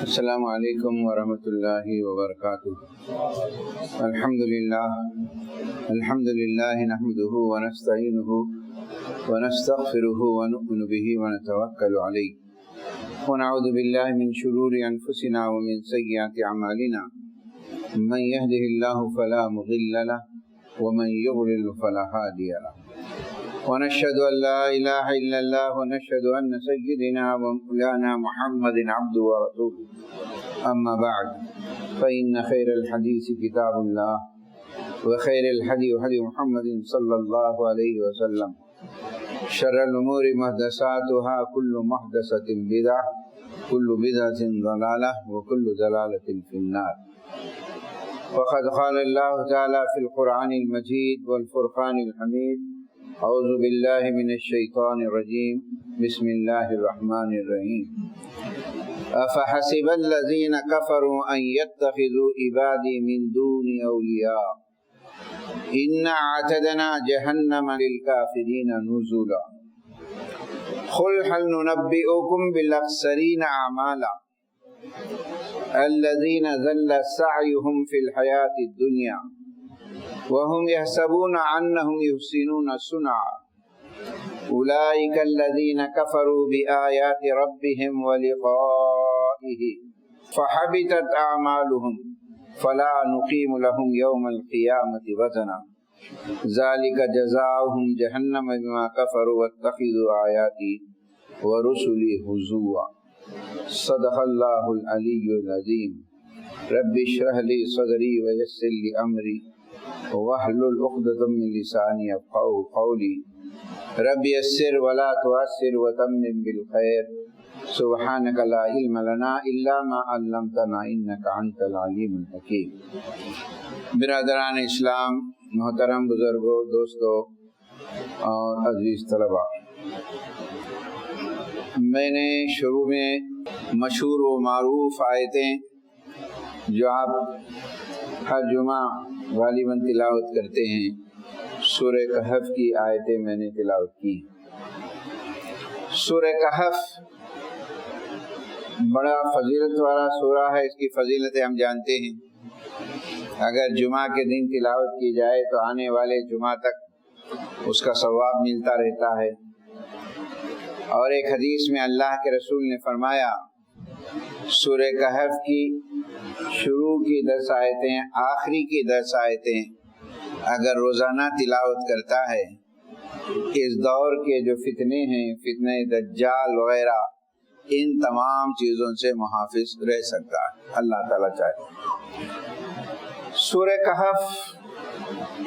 السلام علیکم ورحمۃ اللہ وبرکاتہ۔ الحمد للہ نحمده ونستعینه ونستغفره ونؤمن به ونتوکل علیہ ونعوذ باللہ من شرور انفسنا ومن سیئات اعمالنا، من يهده الله فلا مضل له ومن يضلل فلا هادی له، ونشهد أن لا إله إلا الله ونشهد أن سيدنا ومولانا محمد عبده ورسوله، أما بعد فإن خير الحديث كتاب الله وخير الهدي هدي محمد صلى الله عليه وسلم، شر الأمور محدثاتها، كل محدثة بدعة، كل بدعة ضلالة، وكل ضلالة في النار۔ وقد قال الله تعالى في القرآن المجيد والفرقان الحميد: اعوذ باللہ من الشیطان الرجیم، بسم اللہ الرحمن الرحیم۔ افحسب الذین کفروا ان یتخذوا عبادی من دونی اولیاء انا اعتدنا جہنم للکافرین نزلا قل هل ننبئکم بالاخسرین اعمالا الذین ضل سعیهم فی الحیاة الدنیا وهم يحسبون أنهم يحسنون صنعا أولئك الذين كفروا بآيات ربهم ولقائه فحبطت أعمالهم فلا نقيم لهم يوم القيامة وزنا ذلك جزاؤهم جهنم بما كفروا واتخذوا آياتي ورسلي هزوا۔ صدق الله العلي العظيم۔ رب اشرح لي صدري ويسر لي أمري واحلل عقدة من لساني يفقهوا قولي، رب يسر ولا تعسر وتمم بالخير، سبحانك لا علم لنا إلا ما علمتنا إنك أنت العليم الحكيم۔ برادران اسلام، محترم بزرگوں، دوستوں اور عزیز طلباء، میں نے شروع میں مشہور و معروف آیتیں جو آپ ہر جمعہ غالباً تلاوت کرتے ہیں، سورہ کہف کی آیتیں میں نے تلاوت کی۔ سورہ کہف بڑا فضیلت والا سورہ ہے، اس کی فضیلتیں ہم جانتے ہیں۔ اگر جمعہ کے دن تلاوت کی جائے تو آنے والے جمعہ تک اس کا ثواب ملتا رہتا ہے۔ اور ایک حدیث میں اللہ کے رسول نے فرمایا، سورہ کہف کی شروع کی 10 آیتیں، آخری کی 10 آیتیں اگر روزانہ تلاوت کرتا ہے، اس دور کے جو فتنے ہیں، فتنہ دجال وغیرہ، ان تمام چیزوں سے محافظ رہ سکتا ہے، اللہ تعالیٰ چاہے۔ سورہ کہف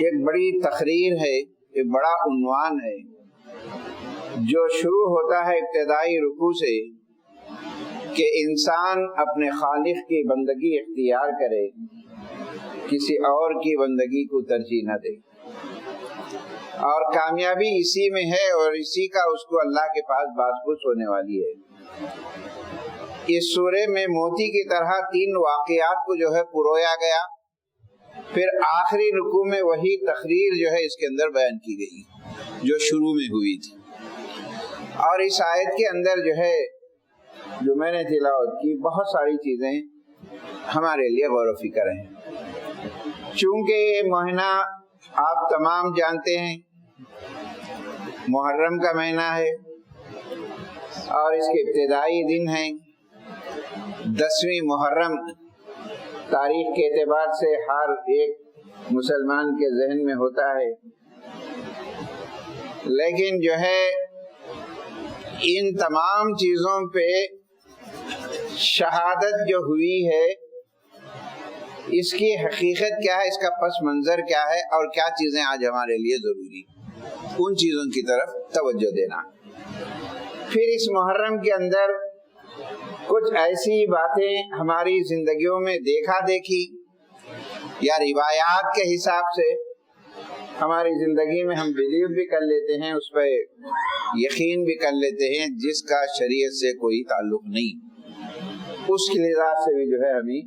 ایک بڑی تقریر ہے، ایک بڑا عنوان ہے جو شروع ہوتا ہے ابتدائی رکوع سے کہ انسان اپنے خالق کی بندگی اختیار کرے، کسی اور کی بندگی کو ترجیح نہ دے، اور کامیابی اسی میں ہے اور اسی کا اس کو اللہ کے پاس باز پرس ہونے والی ہے۔ اس سورے میں موتی کی طرح 3 واقعات کو جو ہے پرویا گیا، پھر آخری رکوع میں وہی تقریر جو ہے اس کے اندر بیان کی گئی جو شروع میں ہوئی تھی۔ اور اس آیت کے اندر جو ہے جو میں نے تلاوت کی، بہت ساری چیزیں ہمارے لیے غور و فکر ہیں۔ چونکہ یہ مہینہ آپ تمام جانتے ہیں، محرم کا مہینہ ہے اور اس کے ابتدائی دن ہیں 10ویں محرم۔ تاریخ کے اعتبار سے ہر ایک مسلمان کے ذہن میں ہوتا ہے، لیکن جو ہے ان تمام چیزوں پہ شہادت جو ہوئی ہے، اس کی حقیقت کیا ہے، اس کا پس منظر کیا ہے، اور کیا چیزیں آج ہمارے لیے ضروری، ان چیزوں کی طرف توجہ دینا۔ پھر اس محرم کے اندر کچھ ایسی باتیں ہماری زندگیوں میں دیکھا دیکھی یا روایات کے حساب سے ہماری زندگی میں ہم بلیو بھی کر لیتے ہیں، اس پہ یقین بھی کر لیتے ہیں، جس کا شریعت سے کوئی تعلق نہیں، اس کے لحاظ سے بھی جو ہے ہمیں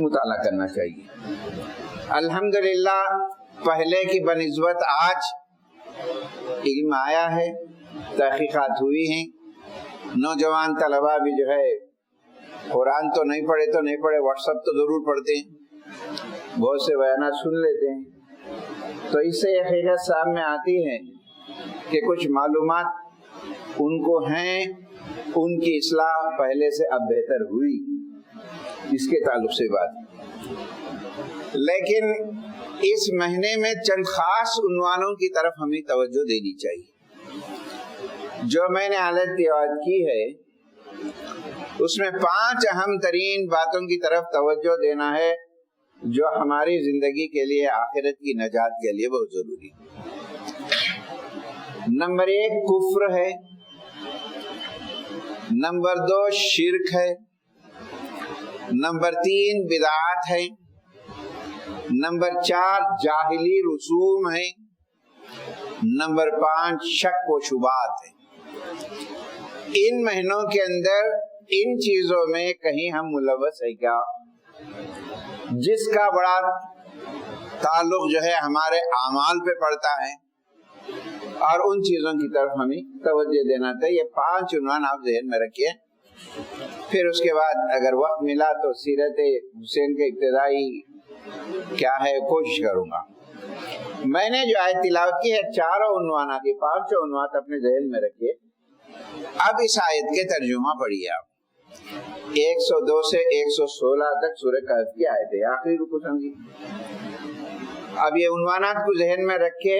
مطالعہ کرنا چاہیے۔ الحمدللہ پہلے کی بنسبت آج علم آیا ہے، تحقیقات ہوئی ہیں، نوجوان طلباء بھی جو ہے قرآن تو نہیں پڑھے تو نہیں پڑھے، واٹس ایپ تو ضرور پڑھتے ہیں، بہت سے بیانات سن لیتے ہیں، تو اس سے یہ حقیقت سامنے آتی ہے کہ کچھ معلومات ان کو ہیں، ان کی اصلاح پہلے سے اب بہتر ہوئی، اس کے تعلق سے بات۔ لیکن اس مہینے میں چند خاص عنوانوں کی طرف ہمیں توجہ دینی چاہیے۔ جو میں نے حالت تلاوت کی ہے اس میں 5 اہم ترین باتوں کی طرف توجہ دینا ہے جو ہماری زندگی کے لیے، آخرت کی نجات کے لیے بہت ضروری ہے۔ نمبر 1 کفر ہے، نمبر 2 شرک ہے، نمبر 3 بدعات ہے، نمبر 4 جاہلی رسوم ہے، نمبر 5 شک و شبہات ہے۔ ان مہینوں کے اندر ان چیزوں میں کہیں ہم ملوث ہے کیا، جس کا بڑا تعلق جو ہے ہمارے اعمال پہ پڑتا ہے، اور ان چیزوں کی طرف ہمیں توجہ دینا چاہیے۔ یہ 5 عنوان آپ ذہن میں رکھیے، پھر اس کے بعد اگر وقت ملا تو سیرت حسین کے ابتدائی کیا ہے کوشش کروں گا۔ میں نے جو آیت تلاوت کی ہے 4 عنوانات، 5 عنوانات اپنے ذہن میں رکھیے۔ اب اس آیت کے ترجمہ پڑھیے آپ، 102 سے 116 تک سورہ کہف کی آیت ہے، آخری رکو سمجھی۔ اب یہ عنوانات کو ذہن میں رکھے،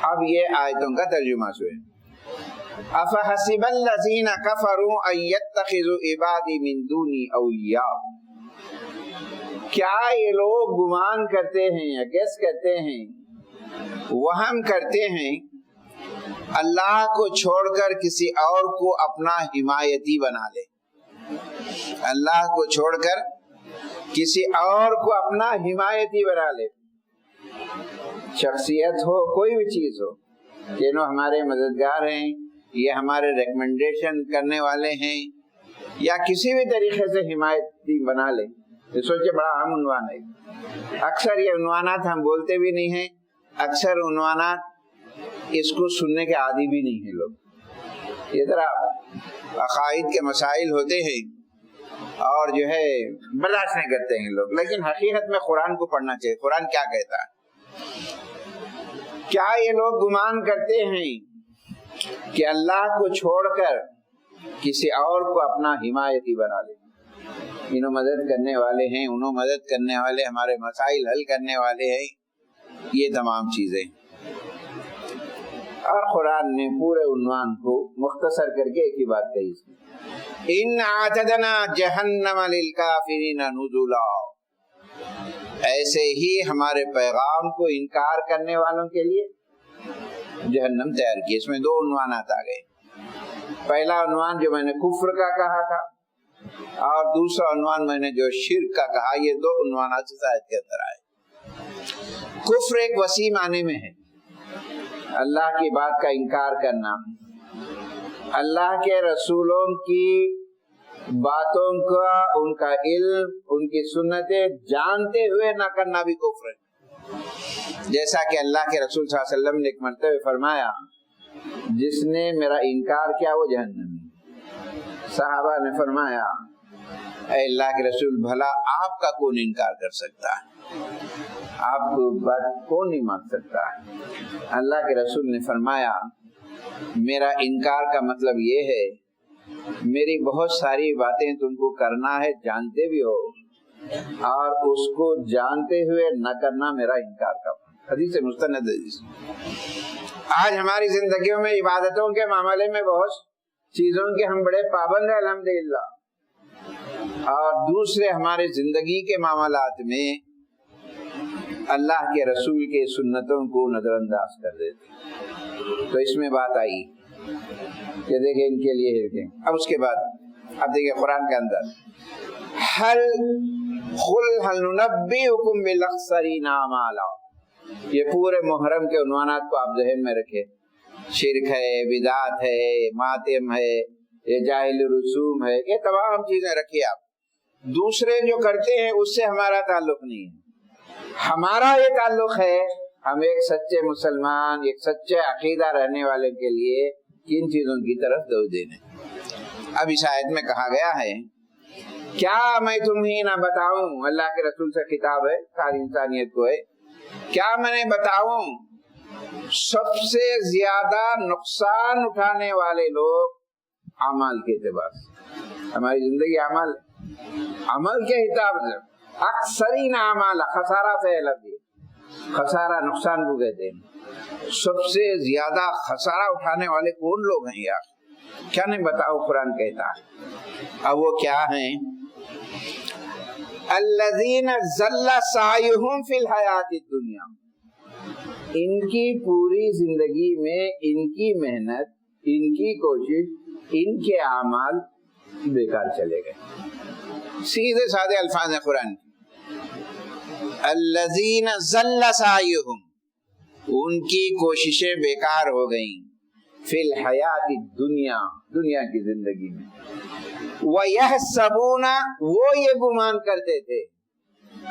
اب یہ آیتوں کا ترجمہ سنیں۔ افحسب الذین کفروا ان یتخذوا عبادی من دونی اولیاء، کیا یہ لوگ گمان کرتے ہیں یا گیس کرتے ہیں، وہم کرتے ہیں اللہ کو چھوڑ کر کسی اور کو اپنا حمایتی بنا لے، اللہ کو چھوڑ کر کسی اور کو اپنا حمایتی بنا لے، شخصیت ہو کوئی بھی چیز ہو، یہ ہمارے مددگار ہیں، یہ ہمارے ریکمنڈیشن کرنے والے ہیں، یا کسی بھی طریقے سے حمایتی بنا لے۔ یہ سوچے بڑا اہم عنوان ہے، اکثر یہ عنوانات ہم بولتے بھی نہیں ہیں، اکثر عنوانات اس کو سننے کے عادی بھی نہیں ہیں لوگ۔ یہ طرح عقائد کے مسائل ہوتے ہیں اور جو ہے برداشت نہیں کرتے ہیں لوگ، لیکن حقیقت میں قرآن کو پڑھنا چاہیے۔ قرآن کیا کہتا ہے؟ کیا یہ لوگ گمان کرتے ہیں کہ اللہ کو چھوڑ کر کسی اور کو اپنا حمایتی بنا لے، انہوں مدد کرنے والے ہیں، انہوں مدد کرنے والے، ہمارے مسائل حل کرنے والے ہیں، یہ تمام چیزیں۔ اور قرآن نے پورے عنوان کو مختصر کر کے ایک ہی بات کہی، ان اعتدنا جہنم للکافرین نزلا، ایسے ہی ہمارے پیغام کو انکار کرنے والوں کے لیے جہنم تیار کی۔ اس میں 2 عنوانات آ گئے، پہلا عنوان جو میں نے کفر کا کہا تھا، اور دوسرا عنوان میں نے جو شرک کا کہا، یہ 2 عنوانات اس آیت کے اندر آئے۔ کفر ایک وسیع معنی میں ہے، اللہ کی بات کا انکار کرنا، اللہ کے رسولوں کی باتوں کا، ان کا علم، ان کی سنتیں جانتے ہوئے نہ کرنا بھی کفر ہے۔ جیسا کہ اللہ کے رسول صلی اللہ علیہ وسلم نے ایک مرتبہ فرمایا، جس نے میرا انکار کیا وہ جہنمی۔ صحابہ نے فرمایا، اے اللہ کے رسول، بھلا آپ کا کون انکار کر سکتا ہے، آپ کو بات کون نہیں مان سکتا ہے؟ اللہ کے رسول نے فرمایا، میرا انکار کا مطلب یہ ہے میری بہت ساری باتیں تم کو کرنا ہے، جانتے بھی ہو، اور اس کو جانتے ہوئے نہ کرنا میرا انکار کا حدیث مستند حدیث۔ آج ہماری زندگیوں میں عبادتوں کے معاملے میں بہت چیزوں کے ہم بڑے پابند ہیں الحمدللہ، اور دوسرے ہمارے زندگی کے معاملات میں اللہ کے رسول کے سنتوں کو نظر انداز کر دیتے۔ تو اس میں بات آئی کہ دیکھیں ان کے لیے دیکھیں۔ اب اس کے بعد اب دیکھیں قرآن کے اندر قل ننبئکم بالاخسرین اعمالا، یہ پورے محرم کے عنوانات کو آپ ذہن میں رکھیں، شرک ہے، بدعات ہے، ماتم ہے، یہ جاہل رسوم ہے، یہ تمام چیزیں رکھیے آپ۔ دوسرے جو کرتے ہیں اس سے ہمارا تعلق نہیں ہے، ہمارا یہ تعلق ہے ہم ایک سچے مسلمان، ایک سچے عقیدہ رہنے والے کے لیے کن چیزوں کی طرف توجہ دیں۔ اب اس آیت میں کہا گیا ہے کیا میں تمہیں نہ بتاؤں، اللہ کے رسول سے خطاب ہے، ساری انسانیت کو ہے، کیا میں بتاؤں سب سے زیادہ نقصان اٹھانے والے لوگ اعمال کے اعتبار سے، ہماری زندگی اعمال ہے، عمل کے حساب سے اکثرین اعمال، خسارہ سے ہے لفظ، خسارہ نقصان کو کہتے ہیں، سب سے زیادہ خسارہ اٹھانے والے کون لوگ ہیں یار؟ کیا نہیں بتاؤ، قرآن کہتا ہے۔ اب وہ کیا ہیں؟ الذین ضل سعیہم فی الحیات الدنیا، ان کی پوری زندگی میں ان کی محنت، ان کی کوشش، ان کے اعمال بیکار چلے گئے۔ سیدھے سادے الفاظ ہیں قرآن کے، الذین ضل سعیہم، ان کی کوششیں بیکار ہو گئیں، فی الحیات الدنیا، دنیا کی زندگی میں، وَيَحْسَبُونَ، وہ یہ گمان کرتے تھے،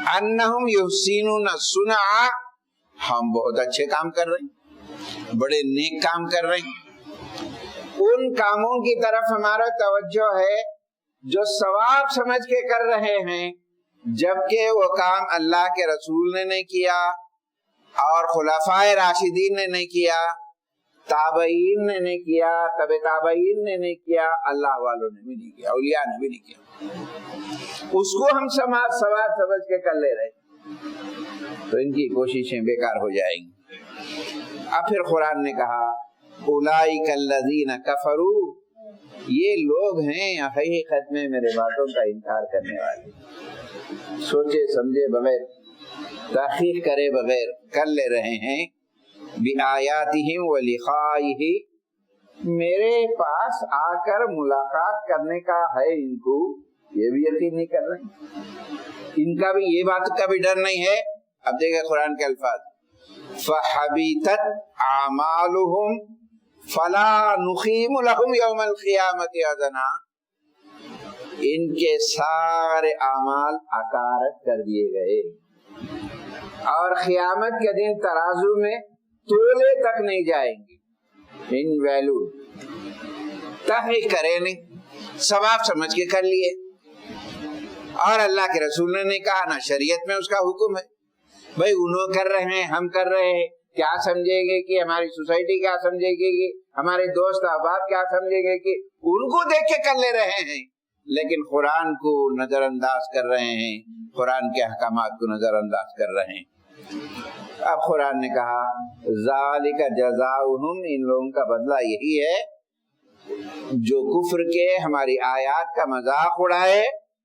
أَنَّهُمْ يُحْسِنُونَ صُنْعًا، ہم بہت اچھے کام کر رہے ہیں، بڑے نیک کام کر رہے ہیں، ان کاموں کی طرف ہمارا توجہ ہے جو ثواب سمجھ کے کر رہے ہیں، جبکہ وہ کام اللہ کے رسول نے نہیں کیا اور خلفائے راشدین نے نہیں کیا، تابعین نے نہیں کیا، تبع تابعین نے نہیں کیا، اللہ والوں نے بھی نہیں کیا، اولیاء نے بھی نہیں کیا، اس کو ہم ثواب سمجھ کے کر لے رہے، تو ان کی کوششیں بیکار ہو جائیں گی۔ اب پھر قرآن نے کہا اولئک الذین کفروا، یہ لوگ ہیں حقیقت میں میرے باتوں کا انکار کرنے والے، سوچے سمجھے بغیر، تحقیق کرے بغیر کر لے رہے ہیں، بآیاتہم ولقائہ، میرے پاس آ کر ملاقات کرنے کا ہے ان کو، یہ بھی یقین نہیں کر رہے، ان کا بھی یہ بات کا بھی ڈر نہیں ہے۔ اب دیکھیں قرآن کے الفاظ، فحبیطت اعمالہم فلا نقیم لہم یوم القیامۃ وزنا، ان کے سارے اعمال اکارت کر دیے گئے اور قیامت کے دن ترازو میں تولے تک نہیں جائیں گے، ان ویلو تحقیق کرے نہیں، ثواب سمجھ کے کر لیے، اور اللہ کے رسول نے نہیں کہا، نہ شریعت میں اس کا حکم ہے، بھائی انہوں کر رہے ہیں ہم کر رہے ہیں، کیا سمجھیں گے کہ ہماری سوسائٹی کیا سمجھے گی کہ ہمارے دوست احباب کیا سمجھیں گے کہ ان کو دیکھ کے کر لے رہے ہیں، لیکن قرآن کو نظر انداز کر رہے ہیں، قرآن کے احکامات کو نظر انداز کر رہے ہیں۔ اب قرآن نے کہا ذالک جزاؤہم، ان لوگوں کا بدلہ یہی ہے جو کفر کے ہماری آیات کا مذاق اڑائے،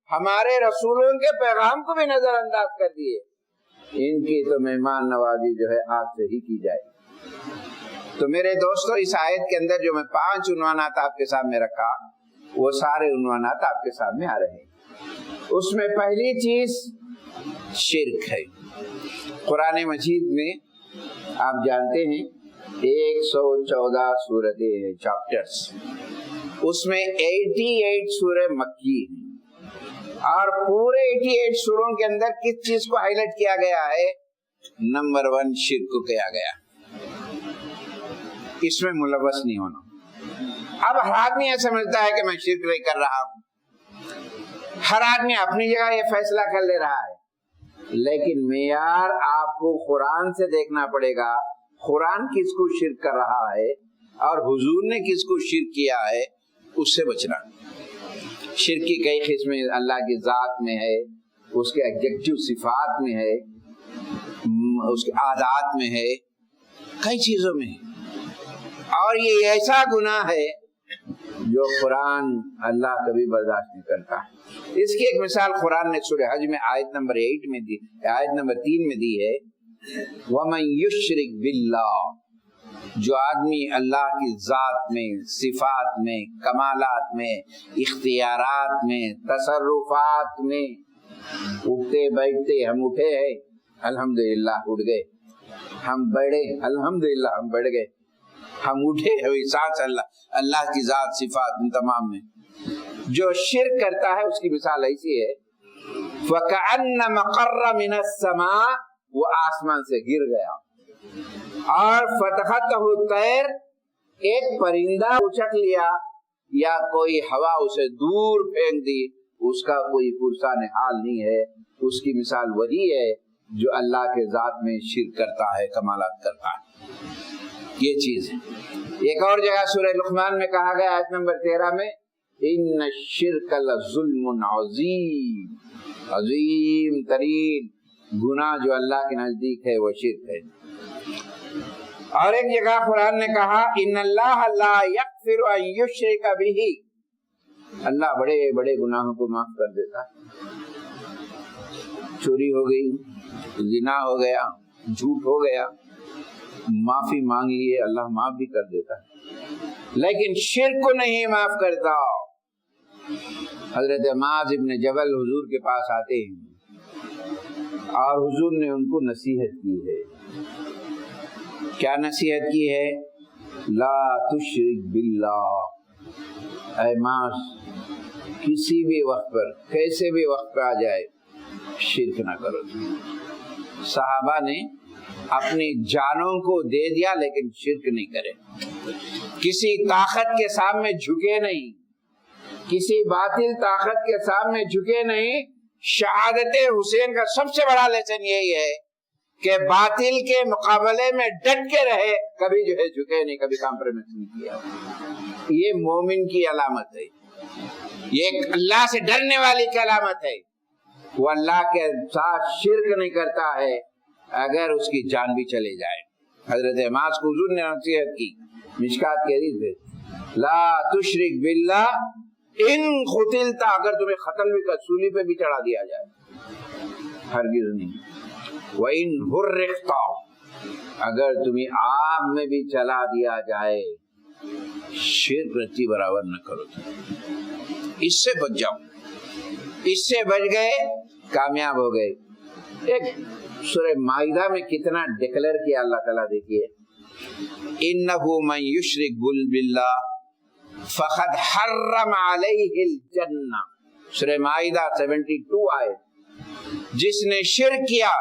ہمارے رسولوں کے پیغام کو بھی نظر انداز کر دیے، ان کی تو مہمان نوازی جو ہے آگ سے ہی کی جائے۔ تو میرے دوستو، اس آیت کے اندر جو میں 5 عنوانات آپ کے سامنے رکھا، وہ سارے عنوانات آپ کے سامنے آ رہے ہیں۔ اس میں پہلی چیز شرک ہے۔ قرآن مجید میں آپ جانتے ہیں 114 سورتیں ہیں، چیپٹرز، اس میں 88 سورہ مکی ہیں، اور پورے 88 سوروں کے اندر کس چیز کو ہائی لائٹ کیا گیا ہے؟ نمبر 1 شرک کو کیا گیا، اس میں ملوث نہیں ہونا۔ اب ہر آدمی یہ سمجھتا ہے کہ میں شرک نہیں کر رہا ہوں، ہر آدمی اپنی جگہ یہ فیصلہ کر لے رہا ہے، لیکن معیار آپ کو قرآن سے دیکھنا پڑے گا، قرآن کس کو شرک کر رہا ہے اور حضور نے کس کو شرک کیا ہے، اس سے بچنا۔ شرک کی کئی قسمیں اللہ کی ذات میں ہے، اس کے ایگزیکٹو صفات میں ہے، اس کے عادات میں ہے، کئی چیزوں میں ہے، اور یہ ایسا گناہ ہے جو قرآن اللہ کبھی برداشت نہیں کرتا ہے۔ اس کی ایک مثال قرآن نے سورہ حج میں آیت نمبر 8 میں دی، آیت نمبر 3 میں دی ہے، وَمَن يُشْرِكْ بِاللَّهِ، جو آدمی اللہ کی ذات میں، صفات میں، کمالات میں، اختیارات میں، تصرفات میں، اٹھتے بیٹھتے، ہم اٹھے ہیں الحمدللہ اٹھ گئے، ہم بیٹھے الحمدللہ ہم بیٹھ گئے، ہم اٹھے ہوئی سانس اللہ کی ذات صفات ان تمام میں، جو شرک کرتا ہے اس کی مثال ایسی ہے، فَكَأَنَّمَا قَرَّ مِنَ السَّمَاءِ، وہ آسمان سے گر گیا، اور فَتَخَطَّهُ الطَّيْرُ، ایک پرندہ اچک لیا، یا کوئی ہوا اسے دور پھینک دی، اس کا کوئی پرسان حال نہیں ہے. اس کی مثال وہی ہے جو اللہ کے ذات میں شرک کرتا ہے، کمالات کرتا ہے. یہ چیز ہے. ایک اور جگہ سورہ لقمان میں کہا گیا آیت نمبر 13 میں ان الشرک لظلم عظیم، عظیم ترین گناہ جو اللہ کے نزدیک ہے وہ شرک ہے. اور ایک جگہ قرآن نے کہا ان اللہ لا یغفر ان یشرک بہ، اللہ بڑے بڑے گناہوں کو معاف کر دیتا ہے. چوری ہو گئی، زنا ہو گیا، جھوٹ ہو گیا، معافی مانگ لیے اللہ معاف بھی کر دیتا ہے، لیکن شرک کو نہیں معاف کرتا. حضرت معاذ ابن جبل حضور کے پاس آتے ہیں اور حضور نے ان کو نصیحت کی ہے. کیا نصیحت کی ہے؟ لا تشرک باللہ، اے معاذ کسی بھی وقت پر، کیسے بھی وقت پر آ جائے شرک نہ کرو. صحابہ نے اپنی جانوں کو دے دیا لیکن شرک نہیں کرے. کسی طاقت کے سامنے جھکے نہیں، کسی باطل طاقت کے سامنے جھکے نہیں. شہادت حسین کا سب سے بڑا لیسن یہی ہے کہ باطل کے مقابلے میں ڈٹ کے رہے، کبھی جو ہے جھکے نہیں، کبھی کمپرومائز نہیں کیا. یہ مومن کی علامت ہے، یہ اللہ سے ڈرنے والی کی علامت ہے. وہ اللہ کے ساتھ شرک نہیں کرتا ہے اگر اس کی جان بھی چلے جائے. حضرت معاذ کو حضور نے نصیحت کی، مشکات کی حدیث ہے لا تشرک باللہ ان قتلت، اگر تمہیں قتل بھی کر، سولی پہ بھی چڑھا دیا جائے، ہرگز نہیں. وَإِنْ حُرِّقْتَ، اگر تمہیں آگ میں بھی چلا دیا جائے، شرک رتی برابر نہ کرو. اس سے بچ جاؤ. اس سے بچ گئے، کامیاب ہو گئے. ایک سورہ مائدہ میں کتنا ڈکلیئر کیا اللہ تعالیٰ، دیکھیے اِنَّهُ مَن يُشْرِكْ بِاللَّهِ فَقَدْ حَرَّمَ عَلَيْهِ الْجَنَّةَ. سورہ مائدہ 72 آیت. جس نے شرک کیا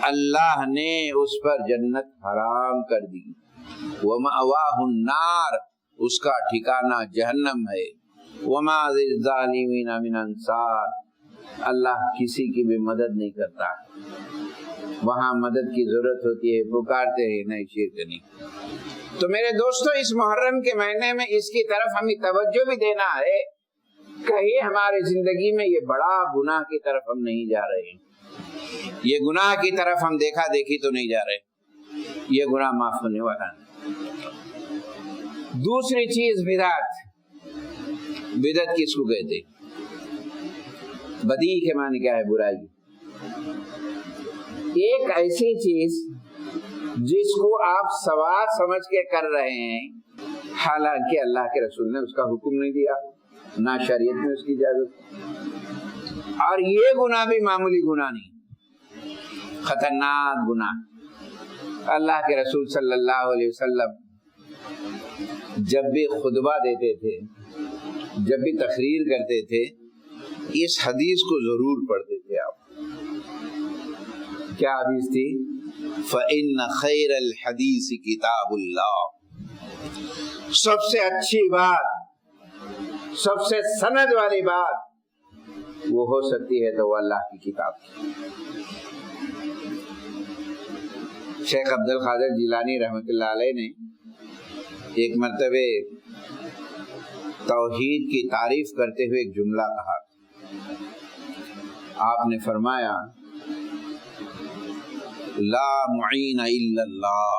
اللہ نے اس پر جنت حرام کر دی. وَمَأْوَاهُ النَّارُ، اس کا ٹھکانہ جہنم ہے. وَمَا لِلظَّالِمِينَ مِنْ أَنصَارٍ، اللہ کسی کی بھی مدد نہیں کرتا. وہاں مدد کی ضرورت ہوتی ہے پکارتے ہیں، نہیں شرک نہیں. تو میرے دوستو اس محرم کے مہینے میں اس کی طرف ہمیں توجہ بھی دینا ہے. کہیں ہماری زندگی میں یہ بڑا گناہ کی طرف ہم نہیں جا رہے ہیں، یہ گناہ کی طرف ہم دیکھا دیکھی تو نہیں جا رہے، یہ گناہ معاف ہونے والا نہیں. دوسری چیز بدعت. بدعت کس کو کہتے؟ بدی کے معنی کیا ہے؟ برائی. ایک ایسی چیز جس کو آپ ثواب سمجھ کے کر رہے ہیں، حالانکہ اللہ کے رسول نے اس کا حکم نہیں دیا، نہ شریعت میں اس کی اجازت. اور یہ گناہ بھی معمولی گناہ نہیں، خطرناک گناہ. اللہ کے رسول صلی اللہ علیہ وسلم جب بھی خطبہ دیتے تھے، جب بھی تقریر کرتے تھے، اس حدیث کو ضرور پڑھتے تھے. آپ کیا حدیث تھی؟ فَإِنَّ خَيْرَ الْحَدِيثِ كِتَابُ اللَّهِ، سب سے اچھی بات، سب سے سند والی بات وہ ہو سکتی ہے تو وہ اللہ کی کتاب کی. شیخ عبد القادر جیلانی رحمۃ اللہ علیہ نے ایک مرتبہ توحید کی تعریف کرتے ہوئے ایک جملہ کہا. آپ نے فرمایا لا معین الا اللہ،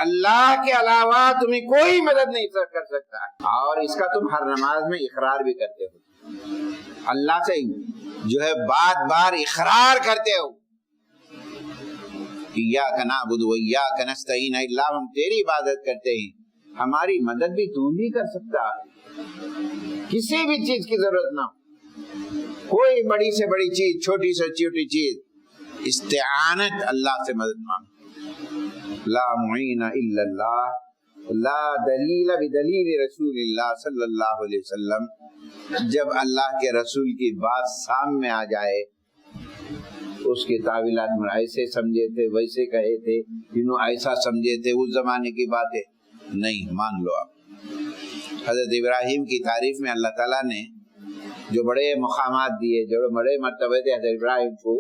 اللہ کے علاوہ تمہیں کوئی مدد نہیں کر سکتا. اور اس کا تم ہر نماز میں اقرار بھی کرتے ہو، اللہ سے جو ہے بار بار اقرار کرتے ہو ایاک نعبد و ایاک نستعین، اللہ ہم تیری عبادت کرتے ہیں، ہماری مدد بھی تو ہی کر سکتا ہے، کسی بھی چیز کی ضرورت نہ ہو، کوئی بڑی سے بڑی چیز، چھوٹی سے چھوٹی چیز، استعانت اللہ سے مدد مانگ. لا معین الا اللہ، لا دلیل بدلیل رسول اللہ صلی اللہ علیہ وسلم. جب اللہ کے رسول کی بات سامنے آ جائے، اس کے تعویلات میں ایسے سمجھے تھے، ویسے کہے تھے، جنہوں ایسا سمجھے تھے، اس زمانے کی باتیں نہیں مان لو آپ. حضرت ابراہیم کی تعریف میں اللہ تعالیٰ نے جو بڑے مقامات دیے، جو بڑے مرتبے تھے حضرت ابراہیم کو،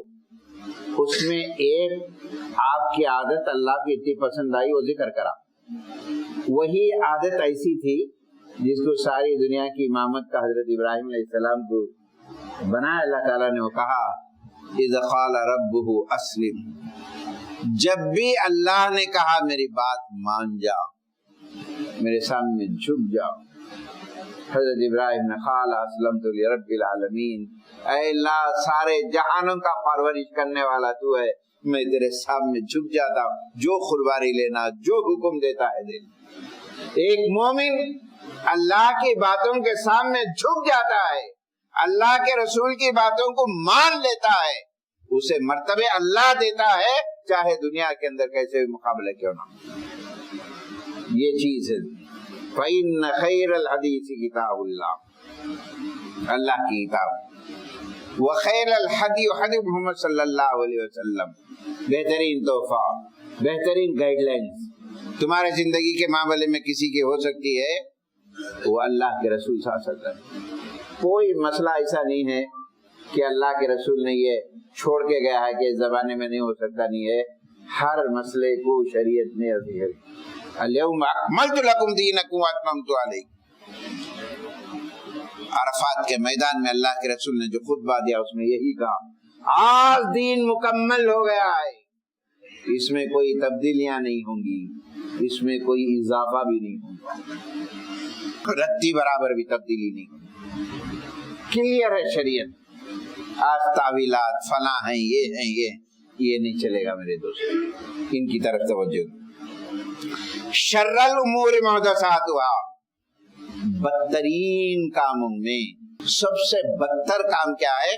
اس میں ایک آپ کی عادت اللہ کی اتنی پسند آئی، وہ ذکر کرا۔ وہی عادت ایسی تھی جس کو ساری دنیا کی امامت کا حضرت ابراہیم علیہ السلام کو بنایا اللہ تعالیٰ نے، وہ کہا اذ قال ربہ اسلم، جب بھی اللہ نے کہا میری بات مان جا، میرے سامنے جھک جاؤ، حضرت ابراہیم نے قال اسلمت لرب العالمین، اے اللہ سارے جہانوں کا پرورش کرنے والا تو ہے، میں تیرے سامنے جھک جاتا ہوں، جو قربانی لینا، جو حکم دیتا ہے دے۔ ایک مومن اللہ کی باتوں کے سامنے جھک جاتا ہے، اللہ کے رسول کی باتوں کو مان لیتا ہے، اسے مرتبے اللہ دیتا ہے، چاہے دنیا کے اندر کیسے بھی مقابلہ کیوں نہ ہو۔ یہ چیز ہے فَإِنَّ خَيْرَ الْحَدِيثِ كِتَابُ اللَّهِ، اللہ کی کتاب، وَخَيْرَ الْحَدِيثِ حَدِيث محمد صلی اللہ علیہ وسلم، بہترین تحفہ، بہترین گائیڈ لائنز تمہارے زندگی کے معاملے میں کسی کی ہو سکتی ہے، وہ اللہ کے رسول صلی اللہ علیہ وسلم۔ کوئی مسئلہ ایسا نہیں ہے کہ اللہ کے رسول نے یہ چھوڑ کے گیا ہے کہ اس زمانے میں نہیں ہو سکتا، نہیں ہے، ہر مسئلے کو شریعت نے عزیز ہے۔ اليوم اکملت لکم دینکم واتممت علیکم، عرفات کے میدان میں اللہ کے رسول نے جو خطبہ دیا اس میں یہی کہا آج دین مکمل ہو گیا ہے، اس میں کوئی تبدیلیاں نہیں ہوں گی، اس میں کوئی اضافہ بھی نہیں ہوگا، رتی برابر بھی تبدیلی نہیں ہوگی، کلیئر ہے شریعت۔ آج تعویلات فلاں ہیں، یہ ہیں، یہ نہیں چلے گا میرے دوست، ان کی طرف توجہ۔ شر الامور محدثاتها، بدترین کاموں میں سب سے بدتر کام کیا ہے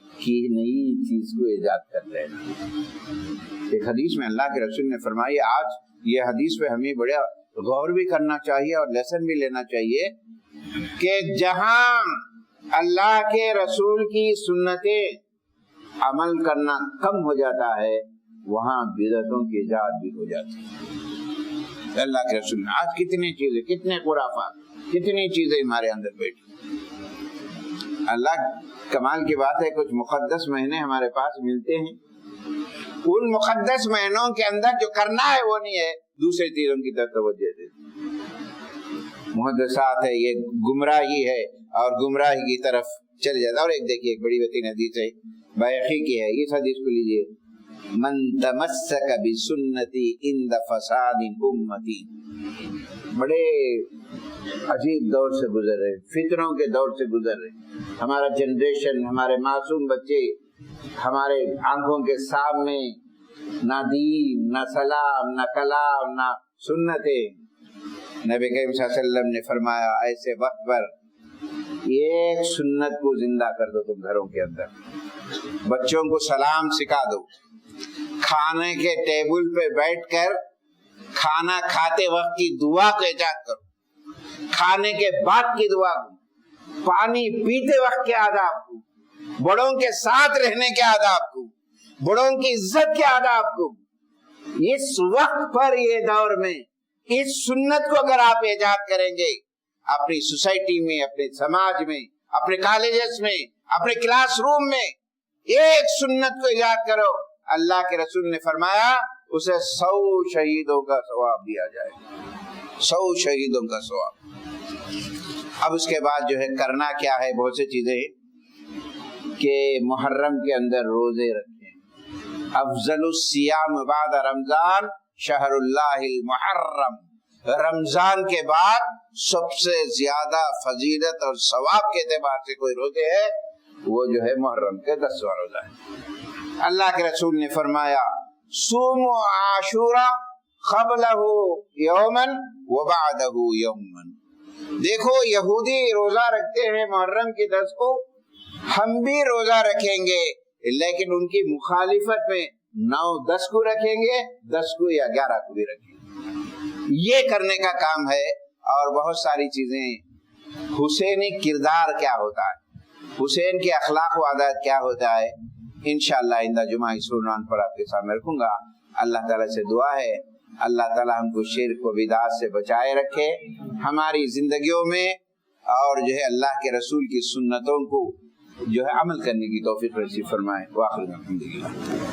کہ نئی چیز کو ایجاد کر لینا۔ ایک حدیث میں اللہ کے رسول نے فرمائی، آج یہ حدیث پہ ہمیں بڑا غور بھی کرنا چاہیے اور لیسن بھی لینا چاہیے کہ جہاں اللہ کے رسول کی سنتیں عمل کرنا کم ہو جاتا ہے، وہاں بدعتوں کی ایجاد بھی ہو جاتی ہے۔ اللہ کے رسول نے آج کتنی چیزیں، کتنے خرافات، کتنی چیزیں ہمارے اندر بیٹھی۔ اللہ کمال کی بات ہے، کچھ مقدس مہینے ہمارے پاس ملتے ہیں، ان مقدس مہینوں کے اندر جو کرنا ہے وہ نہیں ہے، دوسری چیزوں کی طرف توجہ دیتے۔ محدثات ہے، یہ گمراہی ہے اور گمراہی کی طرف چل جاتا۔ اور ایک دیکھیے، ایک بڑی بہترین حدیث ہے، بیہقی کی ہے، اس حدیث کو لیجئے، من تمسک بسنتی عند فساد امتی، بڑے عجیب دور سے گزر رہے، فتنوں کے دور سے گزر رہے، ہمارا جنریشن، ہمارے معصوم بچے ہمارے آنکھوں کے سامنے، نہ دین، نہ سلام، نہ کلام، نہ سنتیں۔ نبی کریم صلی اللہ علیہ وسلم نے فرمایا ایسے وقت پر ایک سنت کو زندہ کر دو، تم گھروں کے اندر بچوں کو سلام سکھا دو، کھانے کے ٹیبل پہ بیٹھ کر کھانا کھاتے وقت کی دعا کو ایجاد کرو، کھانے کے بعد کی دعا کو، پانی پیتے وقت کے آداب کو، بڑوں کے ساتھ رہنے کے آداب کو، بڑوں کی عزت کے آداب کو۔ اس وقت پر، یہ دور میں اس سنت کو اگر آپ ایجاد کریں گے، اپنی سوسائٹی میں، اپنے سماج میں، اپنے کالجز میں، اپنے کلاس روم میں ایک سنت کو ایجاد کرو، اللہ کے رسول نے فرمایا اسے 100 شہیدوں کا ثواب دیا جائے، 100 شہیدوں کا ثواب۔ اب اس کے بعد جو ہے کرنا کیا ہے، بہت سی چیزیں کہ محرم کے اندر روزے رکھیں۔ افضل الصیام بعد رمضان شہر اللہ المحرم، رمضان کے بعد سب سے زیادہ فضیلت اور ثواب کے اعتبار سے کوئی روزے ہے وہ جو ہے محرم کے 10واں روزہ ہے۔ اللہ کے رسول نے فرمایا صوموا عاشورا قبلہ یوما وبعدہ یوما، دیکھو یہودی روزہ رکھتے ہیں محرم کی 10 کو، ہم بھی روزہ رکھیں گے، لیکن ان کی مخالفت میں 9-10 کو رکھیں گے، 10 کو یا 11 کو بھی رکھیں گے۔ یہ کرنے کا کام ہے۔ اور بہت ساری چیزیں، حسینی کردار کیا ہوتا ہے، حسین کے اخلاق و عادات کیا ہوتا ہے، انشاءاللہ آئندہ جمعہ اس عنوان پر آپ کے سامنے رکھوں گا۔ اللہ تعالیٰ سے دعا ہے اللہ تعالیٰ ہم کو شرک و بدعات سے بچائے رکھے، ہماری زندگیوں میں اور جو ہے اللہ کے رسول کی سنتوں کو جو ہے عمل کرنے کی توفیق نصیب فرمائے۔ وآخر الحمدللہ۔